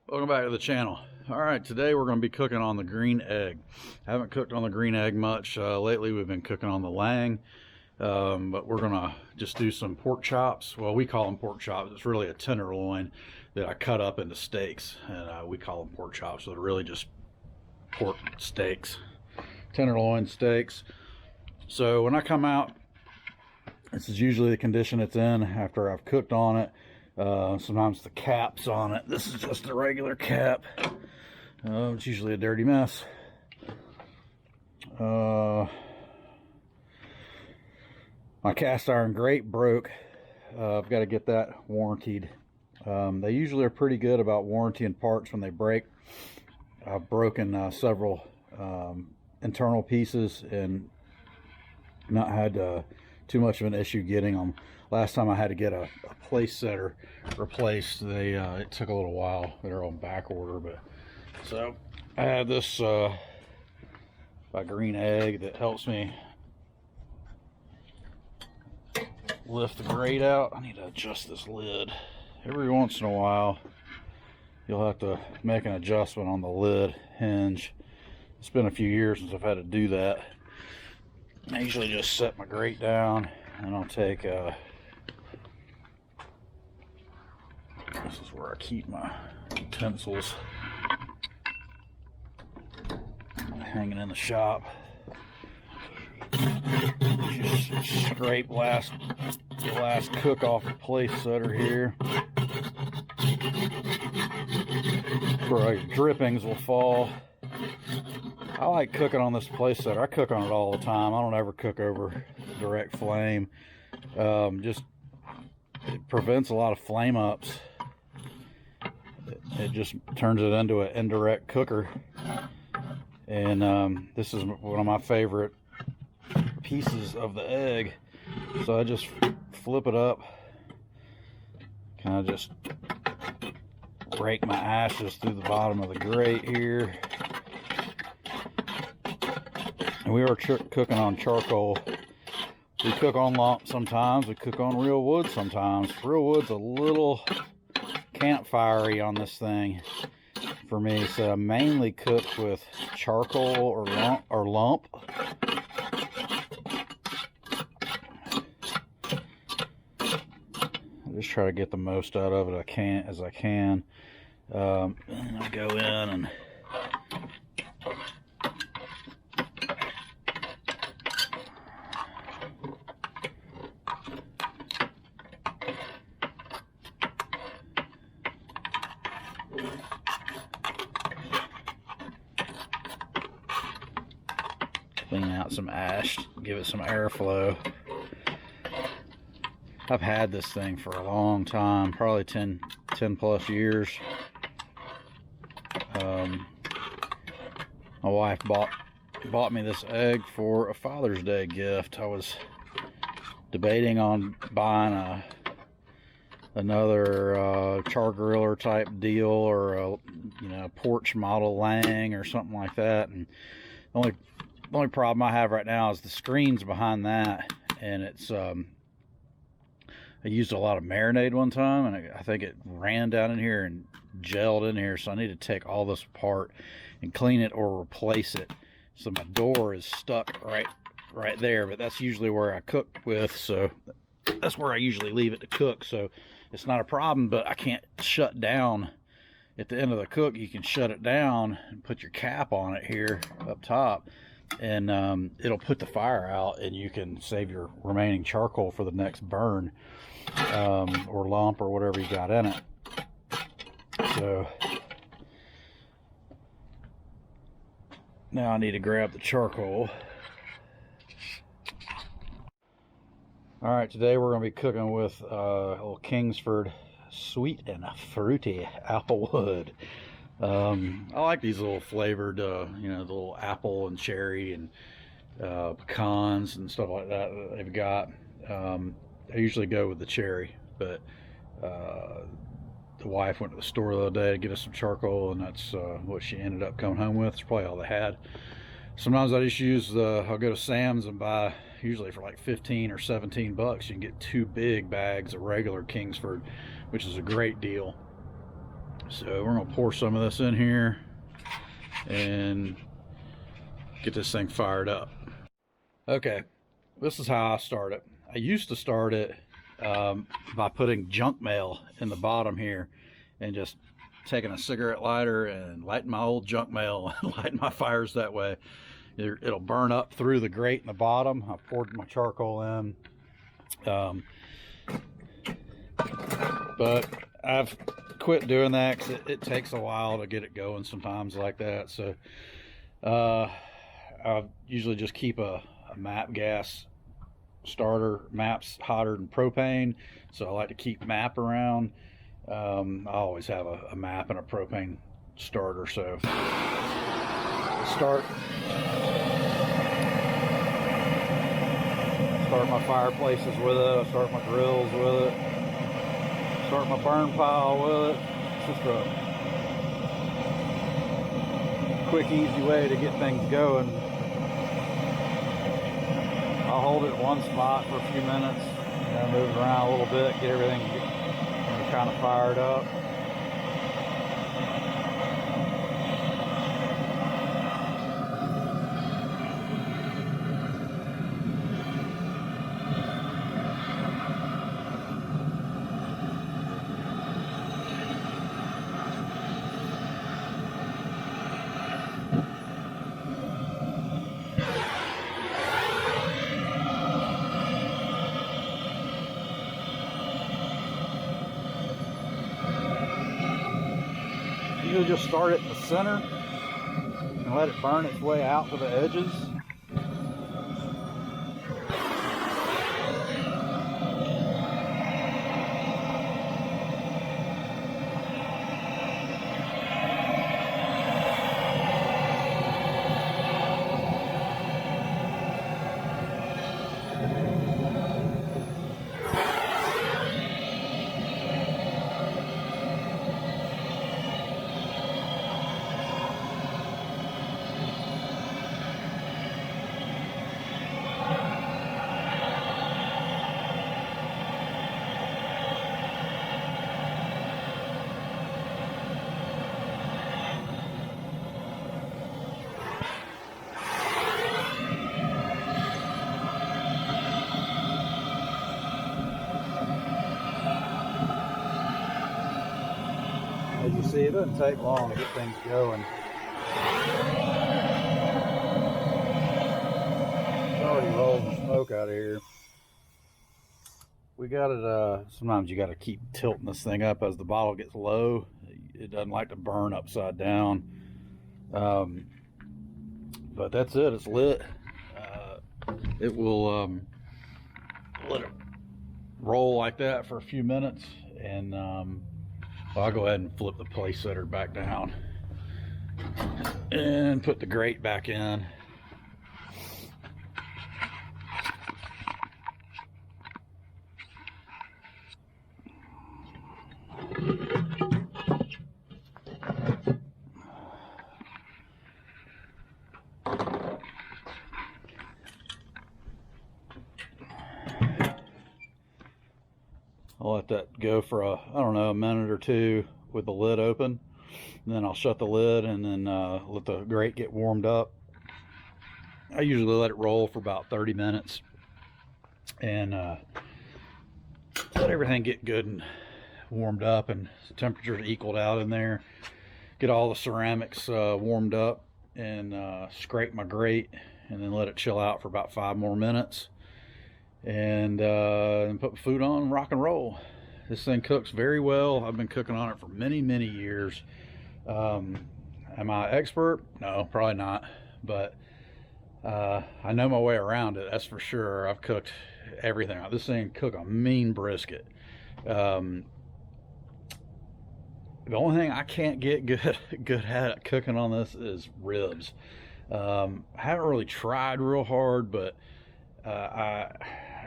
Welcome back to the channel. All right, today we're going to be cooking on the green egg. I haven't cooked on the green egg much lately. We've been cooking on the lang, but we're going to just do some pork chops. Well, we call them pork chops. It's really a tenderloin that I cut up into steaks, and we call them pork chops. So they're really just pork steaks, tenderloin steaks. So when I come out, this is usually the condition it's in after I've cooked on it. Sometimes the cap's on it. This is just a regular cap. It's usually a dirty mess. My cast iron grate broke. I've got to get that warrantied. They usually are pretty good about warrantying parts when they break. I've broken several internal pieces and not had too much of an issue getting them. Last time I had to get a place setter replaced. It took a little while. They're on back order, but so I have this by green egg that helps me lift the grate out. I need to adjust this lid. Every once in a while you'll have to make an adjustment on the lid hinge. It's been a few years since I've had to do that. I usually just set my grate down and I'll take this is where I keep my utensils hanging in the shop. Just scrape the last cook off the place setter here, where your drippings will fall. I like cooking on this place setter. I cook on it all the time. I don't ever cook over direct flame. Just it prevents a lot of flame ups. It just turns it into an indirect cooker, and this is one of my favorite pieces of the egg. So I just flip it up, kind of just rake my ashes through the bottom of the grate here. And we are cooking on charcoal. We cook on lump sometimes. We cook on real wood sometimes. Real wood's a little campfirey on this thing for me, so I mainly cook with charcoal or lump. I just try to get the most out of it as I can. And I go in and clean out some ash, give it some airflow. I've had this thing for a long time, probably 10 plus years. My wife bought me this egg for a Father's Day gift. I was debating on buying another char griller type deal, or a porch model lang or something like that, and the only problem I have right now is the screen's behind that, and it's I used a lot of marinade one time, and I think it ran down in here and gelled in here, so I need to take all this apart and clean it or replace it. So my door is stuck right there, but that's usually where I cook with, so that's where I usually leave it to cook, so it's not a problem. But I can't shut down at the end of the cook. You can shut it down and put your cap on it here up top, and it'll put the fire out, and you can save your remaining charcoal for the next burn, or lump or whatever you got in it. So now I need to grab the charcoal. All right, today we're going to be cooking with a little Kingsford sweet and fruity applewood. I like these little flavored, the little apple and cherry and pecans and stuff like that they've got. I usually go with the cherry, but the wife went to the store the other day to get us some charcoal, and that's what she ended up coming home with. It's probably all they had. Sometimes I just use I'll go to Sam's and buy, usually for like 15 or 17 bucks, you can get 2 big bags of regular Kingsford, which is a great deal. So we're gonna pour some of this in here and get this thing fired up. Okay, this is how I start it. I used to start it by putting junk mail in the bottom here and just taking a cigarette lighter and lighting my old junk mail and lighting my fires that way. It'll burn up through the grate in the bottom. I poured my charcoal in. But I've quit doing that because it takes a while to get it going sometimes like that. So I usually just keep a MAP gas starter. MAP's hotter than propane, so I like to keep MAP around. I always have a MAP and a propane starter. So start my fireplaces with it. I start my grills with it. Start my burn pile with it. It's just a quick, easy way to get things going. I'll hold it in one spot for a few minutes, move it around a little bit, get everything kind of fired up. Usually just start it in the center and let it burn its way out to the edges. As you see, it doesn't take long to get things going. It's already rolling smoke out of here. We got it, sometimes you got to keep tilting this thing up as the bottle gets low. It doesn't like to burn upside down. But that's it, it's lit. It will let it roll like that for a few minutes, and I'll go ahead and flip the place setter back down and put the grate back in. I'll let that go for I don't know, a minute or two with the lid open. And then I'll shut the lid and then let the grate get warmed up. I usually let it roll for about 30 minutes and let everything get good and warmed up and the temperature's equaled out in there. Get all the ceramics warmed up and scrape my grate and then let it chill out for about 5 more minutes. And put the food on and rock and roll. This thing cooks very well. I've been cooking on it for many years. Am I expert? No, probably not, but I know my way around it, that's for sure. I've cooked everything. This thing can cook a mean brisket. The only thing I can't get good at cooking on this is ribs. I haven't really tried real hard, but I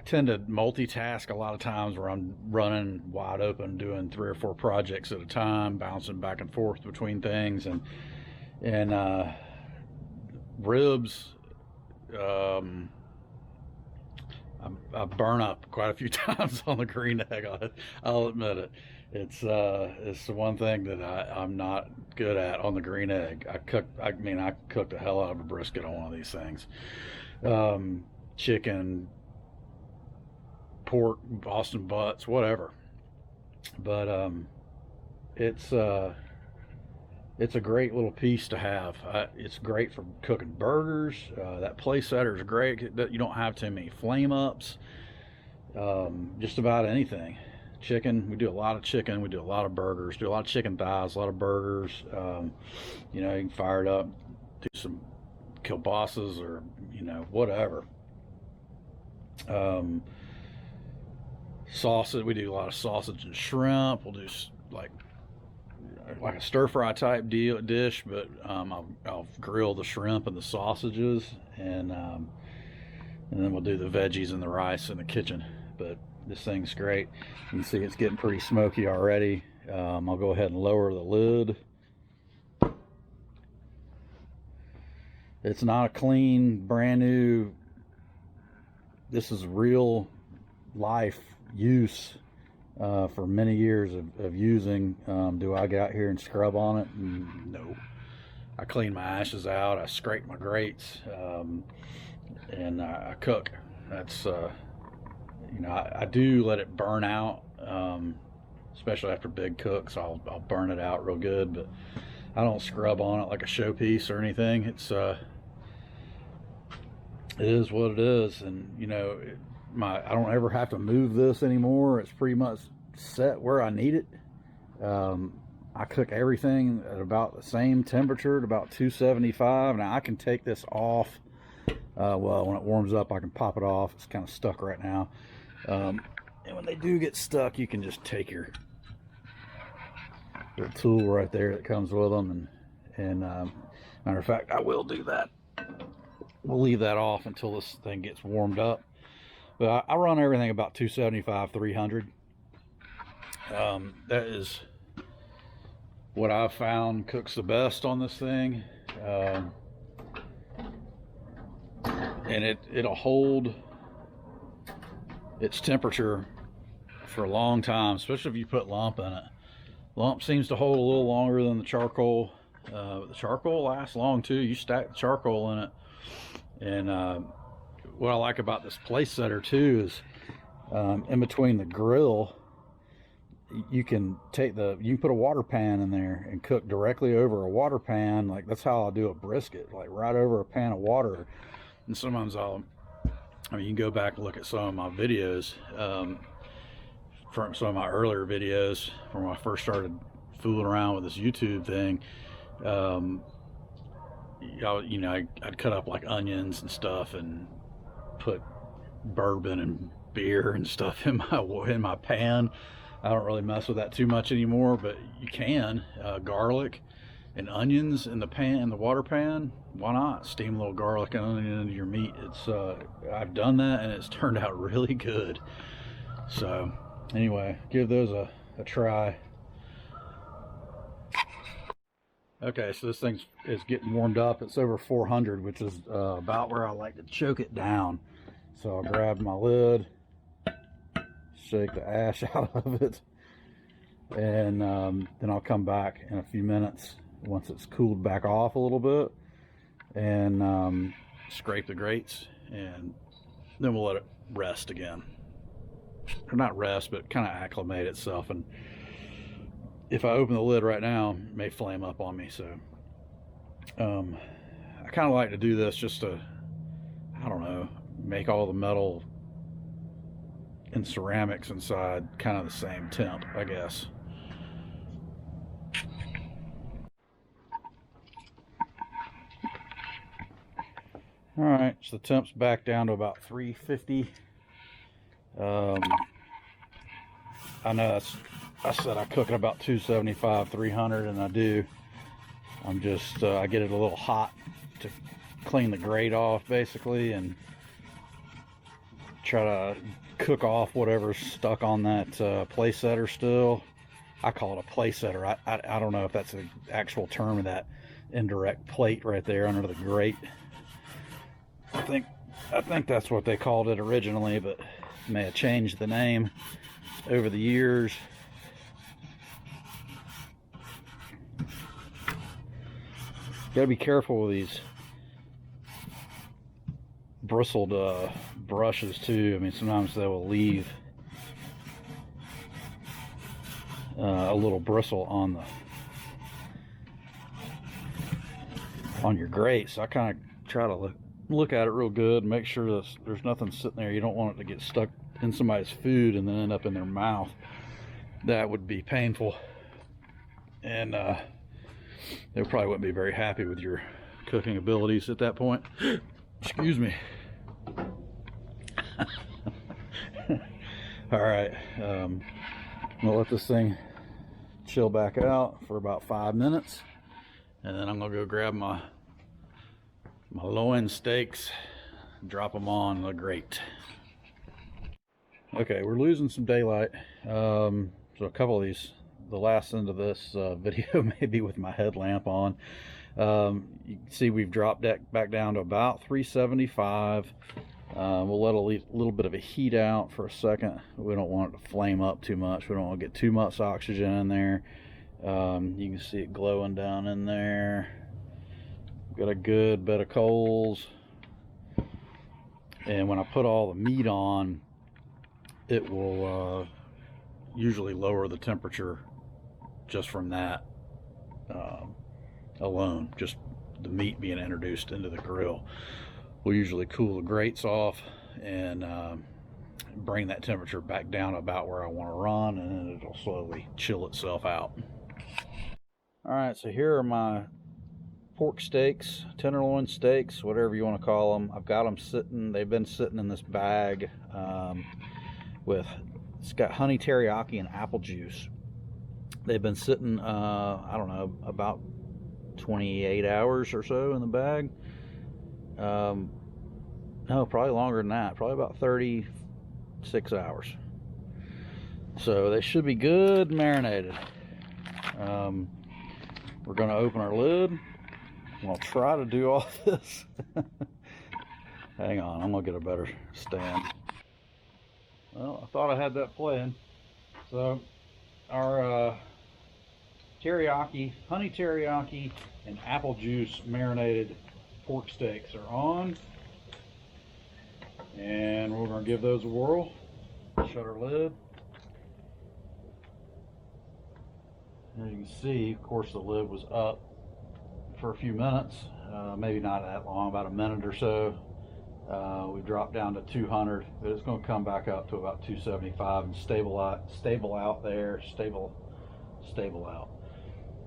tend to multitask a lot of times where I'm running wide open doing 3 or 4 projects at a time, bouncing back and forth between things, and ribs I burn up quite a few times on the green egg. I'll admit it. It's the one thing that I'm not good at on the green egg. I mean, I cooked the hell out of a brisket on one of these things. Chicken, pork, Boston butts, whatever. But it's a great little piece to have. It's great for cooking burgers. That place setter is great. You don't have too many flame ups. Just about anything. Chicken, we do a lot of chicken. We do a lot of burgers. Do a lot of chicken thighs, a lot of burgers. You know, you can fire it up, do some kielbasa's or, you know, whatever. Sausage, we do a lot of sausage and shrimp. We'll do like a stir fry type dish, but I'll grill the shrimp and the sausages, and then we'll do the veggies and the rice in the kitchen. But this thing's great. You can see it's getting pretty smoky already. I'll go ahead and lower the lid. It's not a clean, brand new. This is real life use for many years of using. Do I get out here and scrub on it? No. I clean my ashes out. I scrape my grates, and I cook. That's you know, I do let it burn out, especially after big cooks. I'll burn it out real good, but I don't scrub on it like a showpiece or anything. It is what it is, and you know, I don't ever have to move this anymore. It's pretty much set where I need it. I cook everything at about the same temperature, at about 275. Now I can take this off. Well, when it warms up, I can pop it off. It's kind of stuck right now. And when they do get stuck, you can just take your little tool right there that comes with them. And matter of fact, I will do that. We'll leave that off until this thing gets warmed up. But I run everything about 275, 300. That is what I've found cooks the best on this thing. And it'll hold its temperature for a long time, especially if you put lump in it. Lump seems to hold a little longer than the charcoal. The charcoal lasts long too. You stack the charcoal in it. And what I like about this place setter too is in between the grill, you can put a water pan in there and cook directly over a water pan. Like that's how I'll do a brisket, like right over a pan of water. And sometimes you can go back and look at some of my videos, from some of my earlier videos from when I first started fooling around with this YouTube thing. You know, I'd cut up like onions and stuff and put bourbon and beer and stuff in my pan. I don't really mess with that too much anymore, but you can. Garlic and onions in the pan, in the water pan. Why not steam a little garlic and onion into your meat? I've done that and it's turned out really good. So anyway, give those a try. Okay, so this thing is getting warmed up. It's over 400, which is about where I like to choke it down. So I'll grab my lid, shake the ash out of it, and then I'll come back in a few minutes once it's cooled back off a little bit, and scrape the grates, and then we'll let it rest again. Or not rest, but kind of acclimate itself. And if I open the lid right now, it may flame up on me. So I kind of like to do this just to, I don't know, make all the metal and ceramics inside kind of the same temp, I guess. All right, so the temp's back down to about 350. I know I said I cook at about 275, 300, and I do. I'm just, I get it a little hot to clean the grate off, basically, and try to cook off whatever's stuck on that place setter still. I call it a place setter. I don't know if that's the actual term of that indirect plate right there under the grate. I think that's what they called it originally, but may have changed the name over the years. Gotta be careful with these bristled brushes too. I mean, sometimes they will leave a little bristle on your grate, so I kind of try to look at it real good and make sure there's nothing sitting there. You don't want it to get stuck in somebody's food and then end up in their mouth. That would be painful, and they probably wouldn't be very happy with your cooking abilities at that point. Excuse me. All right, I'm gonna let this thing chill back out for about 5 minutes, and then I'm gonna go grab my loin steaks, drop them on the grate. Okay, we're losing some daylight, so a couple of these, the last end of this video may be with my headlamp on. You can see we've dropped that back down to about 375. We'll let a little bit of a heat out for a second. We don't want it to flame up too much. We don't want to get too much oxygen in there. You can see it glowing down in there. Got a good bed of coals, and when I put all the meat on, it will usually lower the temperature just from that alone. Just the meat being introduced into the grill will usually cool the grates off and bring that temperature back down about where I want to run, and then it'll slowly chill itself out. All right, so here are my pork steaks, tenderloin steaks, whatever you want to call them. I've got them sitting, they've been sitting in this bag it's got honey teriyaki and apple juice. They've been sitting, I don't know, about 28 hours or so in the bag. No, probably longer than that, probably about 36 hours. So they should be good marinated. We're going to open our lid. I'll try to do all this. Hang on, I'm gonna get a better stand. Well, I thought I had that playing. So our teriyaki, honey teriyaki, and apple juice marinated pork steaks are on, and we're gonna give those a whirl. Shut our lid. As you can see, of course, the lid was up for a few minutes, maybe not that long, about a minute or so. We dropped down to 200, but it's going to come back up to about 275 and stable out there. Stable out.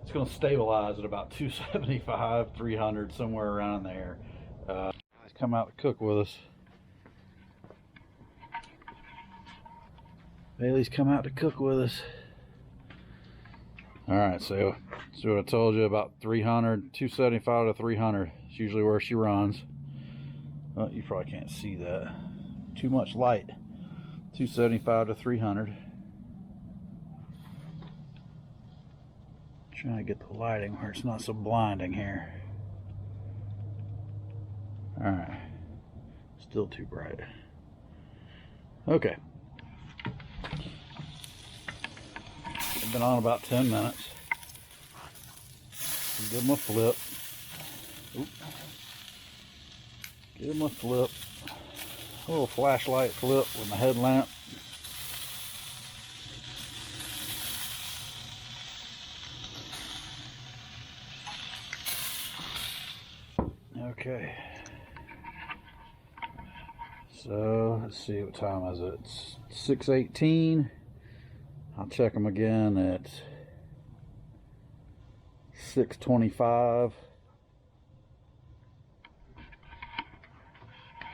It's going to stabilize at about 275, 300, somewhere around there. Guys come out to cook with us. Baily's come out to cook with us. All right, so what I told you about 300, 275 to 300. It's usually where she runs. Well, you probably can't see that. Too much light. 275 to 300. Trying to get the lighting where it's not so blinding here. All right. Still too bright. Okay. I've been on about 10 minutes. Give them a flip. Oop. Give them a flip. A little flashlight flip with my headlamp. Okay. So let's see, what time is it? It's 6:18. I'll check them again at 6:25.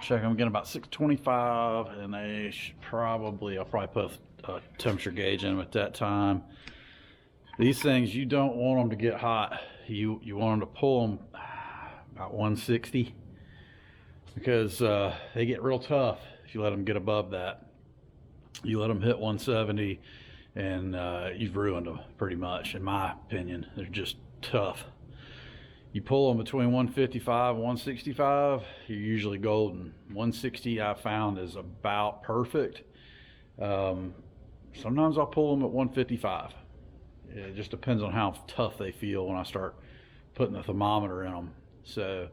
Check them again about 6:25, and they should probably, I'll probably put a temperature gauge in them at that time. These things, you don't want them to get hot. You want them to pull them about 160, because they get real tough if you let them get above that. You let them hit 170 and you've ruined them pretty much, in my opinion. They're just tough. You pull them between 155 and 165, you're usually golden. 160 I found is about perfect. Sometimes I'll pull them at 155. It just depends on how tough they feel when I start putting the thermometer in them. So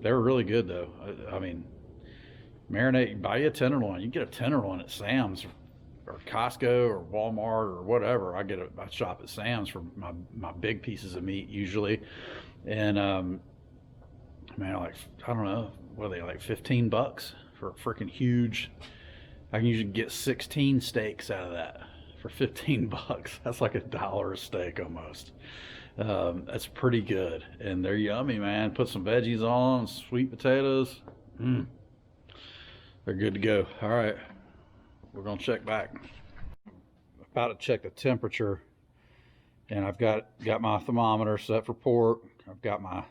they were really good though. I mean, marinate, buy you a tenderloin. You get a tenderloin at Sam's or Costco or Walmart or whatever. I shop at Sam's for my big pieces of meat usually. And man, like, I don't know, what are they, like 15 bucks for a freaking huge. I can usually get 16 steaks out of that for 15 bucks. That's like $1 a steak almost. That's pretty good, and they're yummy, man. Put some veggies on, sweet potatoes. They're good to go. All right, we're gonna check back. About to check the temperature, and I've got my thermometer set for pork. I've got my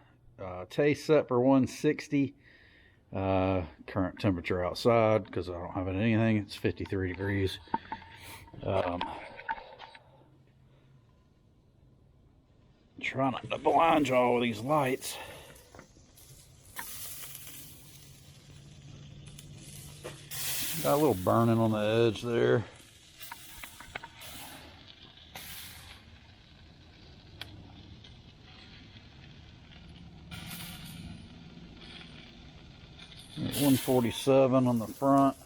taste set for 160. Current temperature outside, because I don't have it in anything, it's 53 degrees. Trying not to blind y'all with these lights. Got a little burning on the edge there. At 147 on the front.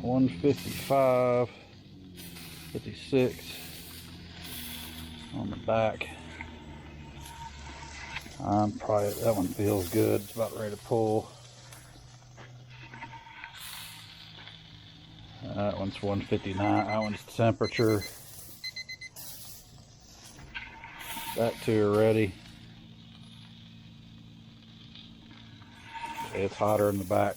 155. 56 on the back. That one feels good. It's about ready to pull. That one's 159. That one's temperature. That two are ready. It's hotter in the back.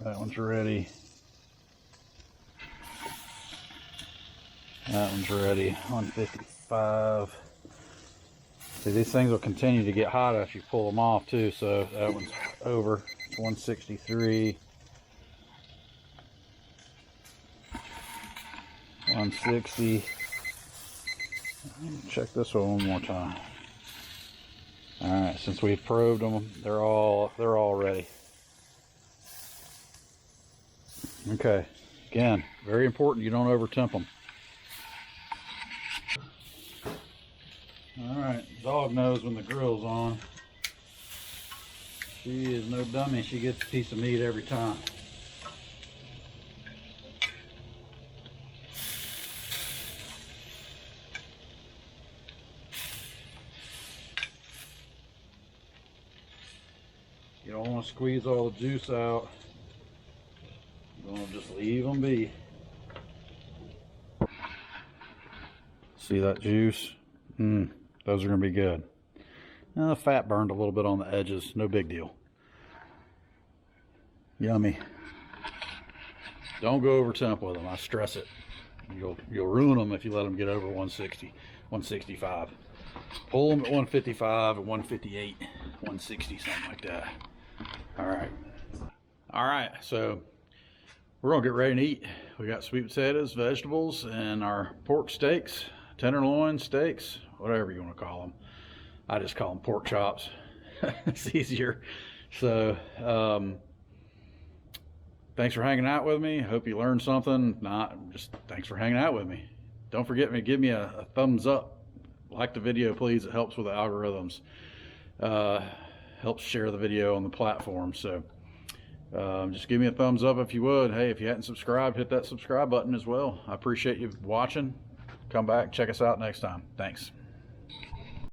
That one's ready. That one's ready. 155. See, these things will continue to get hot after you pull them off too. So that one's over. It's 163. 160. Check this one more time. All right, since we've probed them, they're all ready. Okay, again, very important you don't over temp them. All right, dog knows when the grill's on. She is no dummy. She gets a piece of meat every time. You don't want to squeeze all the juice out. You want to just leave them be. See that juice? Those are going to be good. The fat burned a little bit on the edges. No big deal. Yummy. Don't go over temp with them. I stress it. You'll ruin them if you let them get over 160, 165. Pull them at 155, at 158, 160, something like that. All right, so we're gonna get ready to eat. We got sweet potatoes, vegetables, and our pork steaks, tenderloin steaks, whatever you want to call them. I just call them pork chops. It's easier. So thanks for hanging out with me. Hope you learned something. Just thanks for hanging out with me. Don't forget to give me a thumbs up. Like the video, please. It helps with the algorithms. Helps share the video on the platform. So just give me a thumbs up if you would. Hey, if you hadn't subscribed, hit that subscribe button as well. I appreciate you watching. Come back, check us out next time. Thanks.